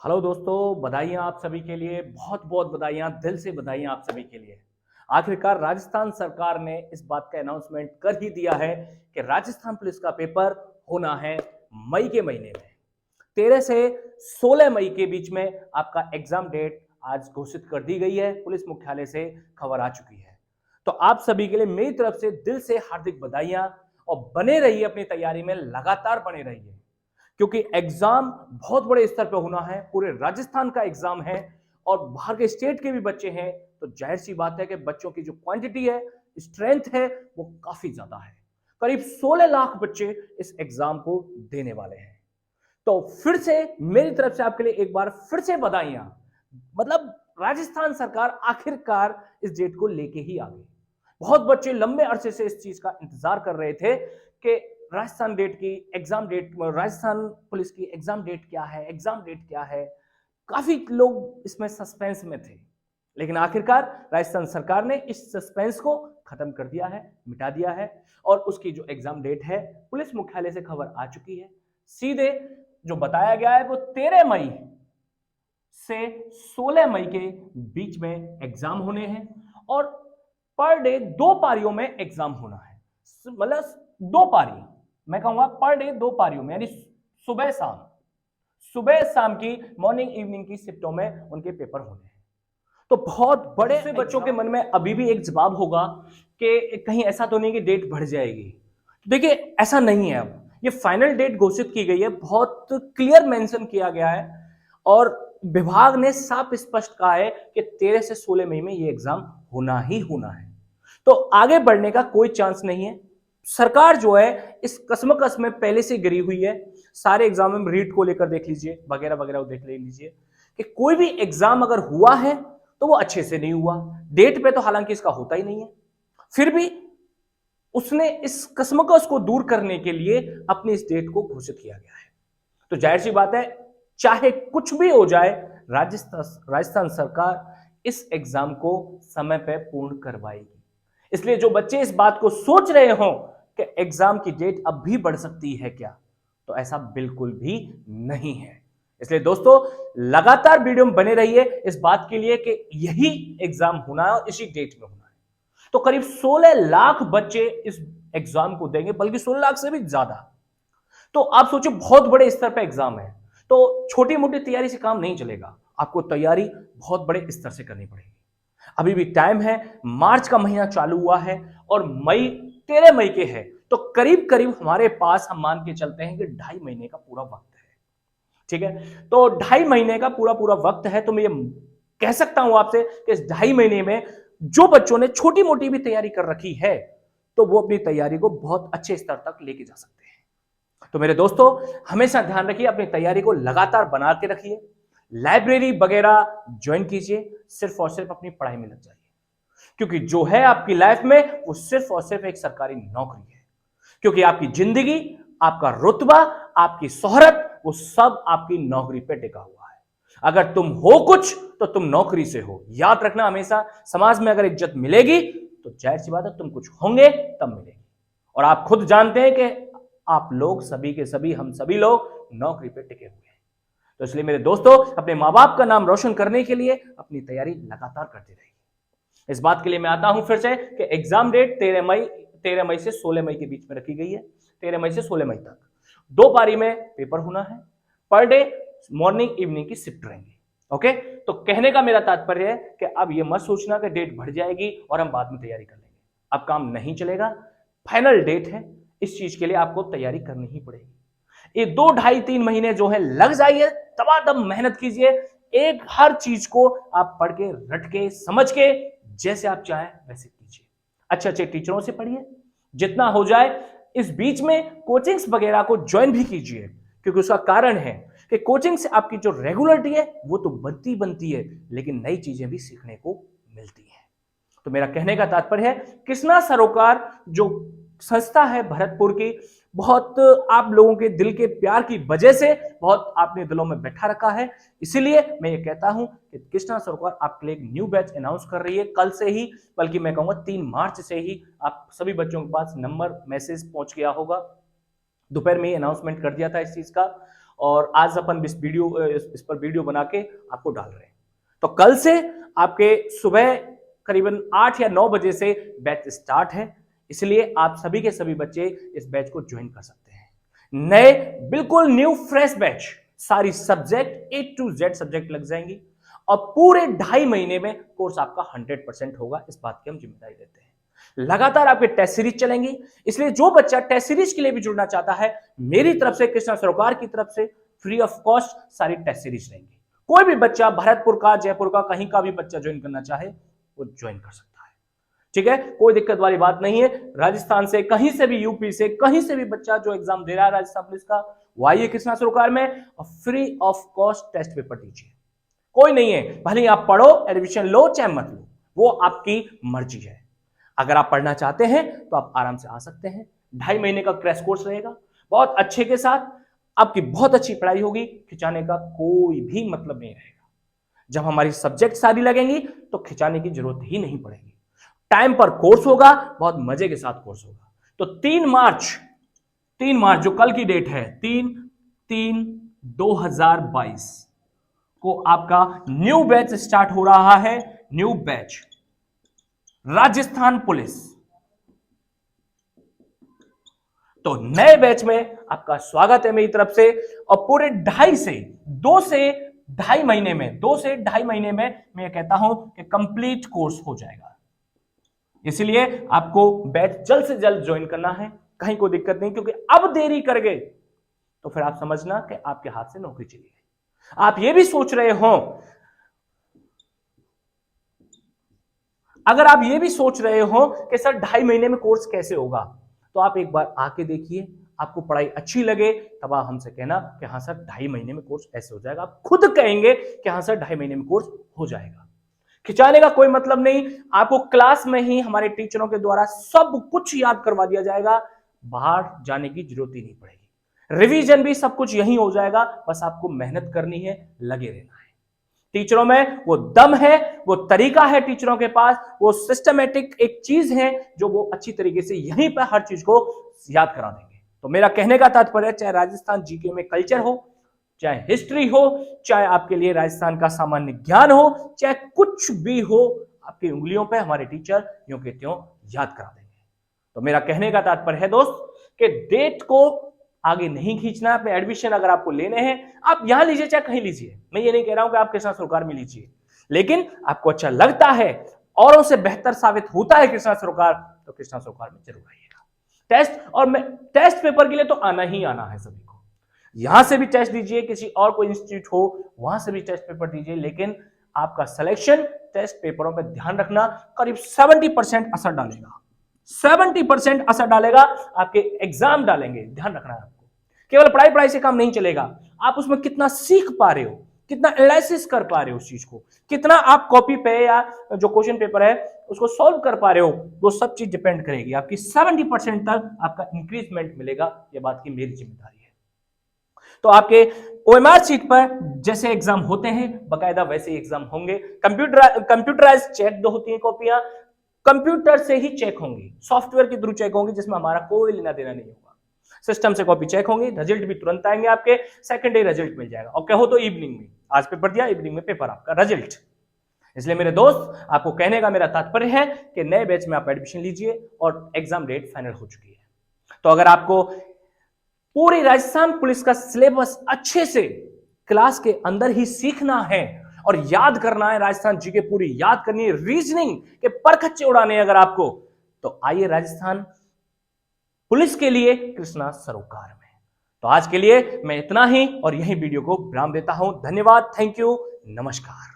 Hello दोस्तों, बधाइयाँ आप सभी के लिए। बहुत बहुत बधाइयाँ, दिल से बधाइयाँ आप सभी के लिए। आखिरकार राजस्थान सरकार ने इस बात का अनाउंसमेंट कर ही दिया है कि राजस्थान पुलिस का पेपर होना है मई के महीने में। 13 से 16 मई के बीच में आपका एग्जाम डेट आज घोषित कर दी गई है। पुलिस मुख्यालय से खबर आ चुकी है। तो आप सभी के लिए मेरी तरफ से दिल से हार्दिक बधाइयाँ। और बने रहिए अपनी तैयारी में, लगातार बने रहिए, क्योंकि एग्जाम बहुत बड़े स्तर पर होना है। पूरे राजस्थान का एग्जाम है और बाहर के स्टेट के भी बच्चे हैं। तो जाहिर सी बात है कि बच्चों की जो क्वांटिटी है, स्ट्रेंथ है, वो काफी ज्यादा है। करीब 16 लाख बच्चे इस एग्जाम को देने वाले हैं। तो फिर से मेरी तरफ से आपके लिए एक बार फिर से बधाइयां। मतलब राजस्थान सरकार आखिरकार इस डेट को लेके ही आ गई। बहुत बच्चे लंबे अरसे से इस चीज का इंतजार कर रहे थे कि राजस्थान डेट की एग्जाम डेट, राजस्थान पुलिस की एग्जाम डेट क्या है, एग्जाम डेट क्या है। काफी लोग इसमें सस्पेंस में थे, लेकिन आखिरकार राजस्थान सरकार ने इस सस्पेंस को खत्म कर दिया है, मिटा दिया है। और उसकी जो एग्जाम डेट है, पुलिस मुख्यालय से खबर आ चुकी है। सीधे जो बताया गया है वो 13 मई से 16 मई के बीच में एग्जाम होने हैं। और पर डे 2 पारियों में एग्जाम होना है। मतलब 2 पारी, मैं कहूंगा पर डे 2 पारियों में, यानी सुबह शाम, सुबह शाम की मॉर्निंग इवनिंग की शिफ्टों में उनके पेपर होने हैं। तो बहुत बड़े से बच्चों के मन में अभी भी एक जवाब होगा कि कहीं ऐसा तो नहीं कि डेट बढ़ जाएगी। देखिए, ऐसा नहीं है। अब ये फाइनल डेट घोषित की गई है, बहुत क्लियर मेंशन किया गया है। और विभाग ने साफ स्पष्ट कहा है कि 13 से 16 मई में ये एग्जाम होना ही होना है। तो आगे बढ़ने का कोई चांस नहीं है। सरकार जो है इस कसमकस में पहले से गिरी हुई है। सारे एग्जाम में रीट को लेकर देख लीजिए, वगैरह वगैरह देख ले लीजिए कि कोई भी एग्जाम अगर हुआ है तो वो अच्छे से नहीं हुआ। डेट पे तो हालांकि इसका होता ही नहीं है, फिर भी उसने इस कसमकस को दूर करने के लिए अपनी इस डेट को घोषित किया गया है। तो जाहिर सी बात है, चाहे कुछ भी हो जाए, राजस्थान सरकार इस एग्जाम को समय पर पूर्ण करवाएगी। इसलिए जो बच्चे इस बात को सोच रहे हो कि एग्जाम की डेट अब भी बढ़ सकती है क्या, तो ऐसा बिल्कुल भी नहीं है। इसलिए दोस्तों, लगातार वीडियो में बने रहिए इस बात के लिए कि यही एग्जाम होना है और इसी डेट में होना है। तो करीब 16 लाख बच्चे इस एग्जाम को देंगे, बल्कि 16 लाख से भी ज्यादा। तो आप सोचो, बहुत बड़े स्तर पर एग्जाम है। तो छोटी मोटी तैयारी से काम नहीं चलेगा, आपको तैयारी बहुत बड़े स्तर से करनी पड़ेगी। अभी भी टाइम है, मार्च का महीना चालू हुआ है और मई 13 मई के है। तो करीब करीब हमारे पास, हम मान के चलते हैं कि 2.5 महीने का पूरा वक्त है। ठीक है, तो 2.5 महीने का पूरा पूरा वक्त है। तो मैं ये कह सकता हूं आपसे कि इस 2.5 महीने में जो बच्चों ने छोटी मोटी भी तैयारी कर रखी है, तो वो अपनी तैयारी को बहुत अच्छे स्तर तक लेके जा सकते हैं। तो मेरे दोस्तों, हमेशा ध्यान रखिए, अपनी तैयारी को लगातार बना के रखिए। लाइब्रेरी वगैरह ज्वाइन कीजिए, सिर्फ और सिर्फ अपनी पढ़ाई में लग जाइए, क्योंकि जो है आपकी लाइफ में वो सिर्फ और सिर्फ एक सरकारी नौकरी है। क्योंकि आपकी जिंदगी, आपका रुतबा, आपकी शोहरत, वो सब आपकी नौकरी पे टिका हुआ है। अगर तुम हो कुछ तो तुम नौकरी से हो। याद रखना हमेशा, समाज में अगर इज्जत मिलेगी तो जाहिर सी बात है तुम कुछ होंगे तब मिलेगी। और आप खुद जानते हैं कि आप लोग सभी के सभी, हम सभी लोग नौकरी पे टिके हुए हैं। तो इसलिए मेरे दोस्तों, अपने मां बाप का नाम रोशन करने के लिए अपनी तैयारी लगातार करते रहिए। इस बात के लिए मैं आता हूं फिर से कि एग्जाम डेट 13 मई से 16 मई के बीच में रखी गई है। 13 मई से 16 मई तक 2 पारी में पेपर होना है। पर डे मॉर्निंग इवनिंग की शिफ्ट रहेंगी। ओके, तो कहने का मेरा तात्पर्य है कि अब ये मत सोचना कि डेट बढ़ जाएगी और हम बाद में तैयारी कर लेंगे। अब काम नहीं चलेगा। फाइनल डेट है, इस चीज के लिए आपको तैयारी करनी ही पड़ेगी। ये 2, 2.5, 3 महीने जो है लग जाइए, दबादम मेहनत कीजिए। एक हर चीज को आप पढ़ के, रट के, समझ के, जैसे आप चाहें वैसे कीजिए। अच्छे अच्छे टीचरों से पढ़िए जितना हो जाए। इस बीच में कोचिंग्स वगैरह को ज्वाइन भी कीजिए, क्योंकि उसका कारण है कि कोचिंग से आपकी जो रेगुलरिटी है वो तो बनती है, लेकिन नई चीजें भी सीखने को मिलती है। तो मेरा कहने का तात्पर्य है, कृष्णा सरोकार जो संस्था है भरतपुर की, बहुत आप लोगों के दिल के प्यार की वजह से बहुत आपने दिलों में बैठा रखा है। इसीलिए मैं ये कहता हूं कि कृष्णा सरोकार आपके लिए एक न्यू बैच अनाउंस कर रही है कल से ही, बल्कि मैं कहूंगा 3 मार्च से ही आप सभी बच्चों के पास नंबर मैसेज पहुंच गया होगा। दोपहर में ही अनाउंसमेंट कर दिया था इस चीज का। और आज अपन इस पर वीडियो बना के आपको डाल रहे हैं। तो कल से आपके सुबह करीबन 8 या 9 बजे से बैच स्टार्ट है, इसलिए आप सभी के सभी बच्चे इस बैच को ज्वाइन कर सकते हैं। नए बिल्कुल न्यू फ्रेश बैच, सारी subject A to Z subject लग जाएंगी और पूरे 2.5 महीने में कोर्स आपका 100% होगा, इस बात की हम जिम्मेदारी लेते हैं। लगातार आपके टेस्ट सीरीज चलेंगी, इसलिए जो बच्चा टेस्ट सीरीज के लिए भी जुड़ना चाहता है, मेरी तरफ से, कृष्णा सरोकार की तरफ से फ्री ऑफ कॉस्ट सारी टेस्ट सीरीज रहेंगी। कोई भी बच्चा भरतपुर का, जयपुर का, कहीं का भी बच्चा ज्वाइन करना चाहे वो ज्वाइन कर सकता है, ठीक है, कोई दिक्कत वाली बात नहीं है। राजस्थान से, कहीं से भी, यूपी से, कहीं से भी बच्चा जो एग्जाम दे रहा है राजस्थान पुलिस का, वो आइए कृष्णा सरोकार में और free of cost test paper दीजिए। कोई नहीं है, भले आप पढ़ो, एडमिशन लो चाहे मत लो, वो आपकी मर्जी है। अगर आप पढ़ना चाहते हैं तो आप आराम से आ सकते हैं। 2.5 महीने का क्रैश कोर्स रहेगा, बहुत अच्छे के साथ आपकी बहुत अच्छी पढ़ाई होगी, खिंचाने का कोई भी मतलब नहीं रहेगा। जब हमारी सब्जेक्ट सारी लगेंगी तो खिंचाने की जरूरत ही नहीं पड़ेगी। टाइम पर कोर्स होगा, बहुत मजे के साथ कोर्स होगा। तो 3 मार्च जो कल की डेट है, 3/3/2022 को आपका न्यू बैच स्टार्ट हो रहा है। New batch Rajasthan police. तो नए बैच में आपका स्वागत है मेरी तरफ से, और पूरे 2 से ढाई महीने में मैं कहता हूं कि कंप्लीट कोर्स हो जाएगा। इसलिए आपको बैच जल्द से जल्द ज्वाइन करना है, कहीं कोई दिक्कत नहीं, क्योंकि अब देरी कर गए तो फिर आप समझना कि आपके हाथ से नौकरी चली गई। आप ये भी सोच रहे हो, अगर आप ये भी सोच रहे हो कि सर 2.5 महीने में कोर्स कैसे होगा, तो आप एक बार आके देखिए, आपको पढ़ाई अच्छी लगे तब आप हमसे कहना कि हाँ सर 2.5 महीने में कोर्स ऐसे हो जाएगा। आप खुद कहेंगे कि हाँ सर 2.5 महीने में कोर्स हो जाएगा। खिंचाने का कोई मतलब नहीं, आपको क्लास में ही हमारे टीचरों के द्वारा सब कुछ याद करवा दिया जाएगा, बाहर जाने की जरूरत ही नहीं पड़ेगी। रिवीजन भी सब कुछ यहीं हो जाएगा, बस आपको मेहनत करनी है, लगे रहना है। टीचरों में वो दम है, वो तरीका है टीचरों के पास, वो सिस्टमेटिक एक चीज है जो वो अच्छी तरीके से यहीं पर हर चीज को याद करा देंगे। तो मेरा कहने का तात्पर्य, चाहे राजस्थान जीके में कल्चर हो, चाहे हिस्ट्री हो, चाहे आपके लिए राजस्थान का सामान्य ज्ञान हो, चाहे कुछ भी हो, आपकी उंगलियों पे हमारे टीचर यूं के त्यों याद करा देंगे। तो मेरा कहने का तात्पर्य है दोस्त कि डेट को आगे नहीं खींचना। अपने एडमिशन अगर आपको लेने हैं, आप यहां लीजिए चाहे कहीं लीजिए, मैं ये नहीं कह रहा हूं कि आप कृष्णा सरोकार में लीजिए, लेकिन आपको अच्छा लगता है, औरों से बेहतर साबित होता है कृष्णा सरोकार, तो कृष्णा सरोकार में जरूर आइएगा। टेस्ट पेपर के लिए तो आना ही आना है सभी को। यहां से भी टेस्ट दीजिए, किसी और कोई इंस्टीट्यूट हो वहां से भी टेस्ट पेपर दीजिए, लेकिन आपका सिलेक्शन टेस्ट पेपरों पर ध्यान रखना करीब 70% असर डालेगा। 70% असर डालेगा, आपके एग्जाम डालेंगे, ध्यान रखना है आपको। केवल पढ़ाई से काम नहीं चलेगा, आप उसमें कितना सीख पा रहे हो, कितना एनालिसिस कर पा रहे हो उस चीज को, कितना आप कॉपी पे या जो क्वेश्चन पेपर है उसको सॉल्व कर पा रहे हो, वो सब चीज डिपेंड करेगी। आपकी 70% तक आपका इंक्रीजमेंट मिलेगा, ये बात की मेरी जिम्मेदारी है। तो आपके OMR शीट पर जैसे एग्जाम होते हैं बकायदा वैसे ही एग्जाम होंगे। कंप्यूटराइज चेक जो होती है कॉपियां, कंप्यूटर से ही चेक होंगी, सॉफ्टवेयर के थ्रू चेक होंगी, जिसमें हमारा कोई लेना देना नहीं होगा। सिस्टम से कॉपी चेक होंगी, रिजल्ट भी तुरंत आएंगे, आपके सेकंड डे रिजल्ट मिल जाएगा, और कहो तो इवनिंग में, आज पेपर दिया इवनिंग में पेपर आपका रिजल्ट। इसलिए मेरे दोस्त, आपको कहने का मेरा तात्पर्य है कि नए बैच में आप एडमिशन लीजिए और एग्जाम डेट फाइनल हो चुकी है। तो अगर आपको पूरी राजस्थान पुलिस का सिलेबस अच्छे से क्लास के अंदर ही सीखना है और याद करना है, राजस्थान जीके पूरी याद करनी है, रीजनिंग के परखच्चे उड़ाने अगर आपको, तो आइए राजस्थान पुलिस के लिए कृष्णा सरोकार में। तो आज के लिए मैं इतना ही और यही वीडियो को विराम देता हूं। धन्यवाद, थैंक यू, नमस्कार।